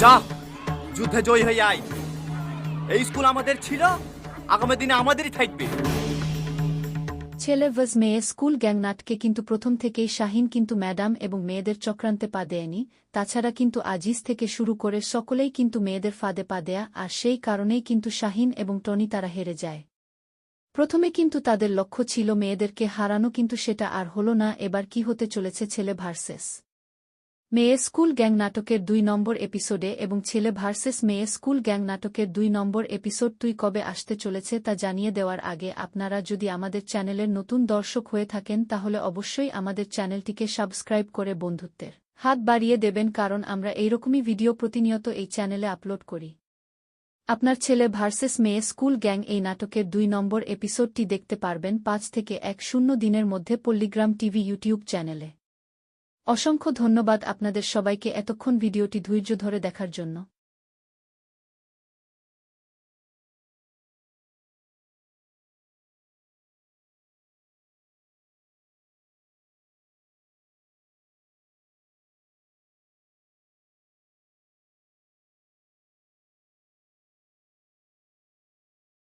যা, যুদ্ধে জয়ী হয়ে আয়। এই স্কুল আমাদের ছিল, আগামী দিনে আমাদেরই থাকবে। ছেলে ভার্স মেয়ে স্কুল গ্যাং নাটকে কিন্তু প্রথম থেকেই শাহিন কিন্তু ম্যাডাম এবং মেয়েদের চক্রান্তে পা দেয়নি। তাছাড়া কিন্তু আজিজ থেকে শুরু করে সকলেই কিন্তু মেয়েদের ফাঁদে পা দেয়া, আর সেই কারণেই কিন্তু শাহিন এবং টনি তারা হেরে যায়। প্রথমে কিন্তু তাদের লক্ষ্য ছিল মেয়েদেরকে হারানো, কিন্তু সেটা আর হল না। এবার কি হতে চলেছে ছেলে ভার্সেস মেয়ে স্কুল গ্যাং নাটকের 2 নম্বর এপিসোডে, এবং ছেলে ভার্সেস মেয়ে স্কুল গ্যাং নাটকের 2 নম্বর এপিসোড তুই কবে আসতে চলেছে তা জানিয়ে দেওয়ার আগে আপনারা যদি আমাদের চ্যানেলের নতুন দর্শক হয়ে থাকেন তাহলে অবশ্যই আমাদের চ্যানেলটিকে সাবস্ক্রাইব করে বন্ধুত্বের হাত বাড়িয়ে দেবেন, কারণ আমরা এইরকমই ভিডিও প্রতিনিয়ত এই চ্যানেলে আপলোড করি। আপনার ছেলে ভার্সেস মেয়ে স্কুল গ্যাং এই নাটকের 2 নম্বর এপিসোডটি দেখতে পারবেন 5 থেকে 10 দিনের মধ্যে পল্লিগ্রাম টিভি ইউটিউব চ্যানেলে। অসংখ্য ধন্যবাদ আপনাদের সবাইকে এতক্ষণ ভিডিওটি ধৈর্য ধরে দেখার জন্য।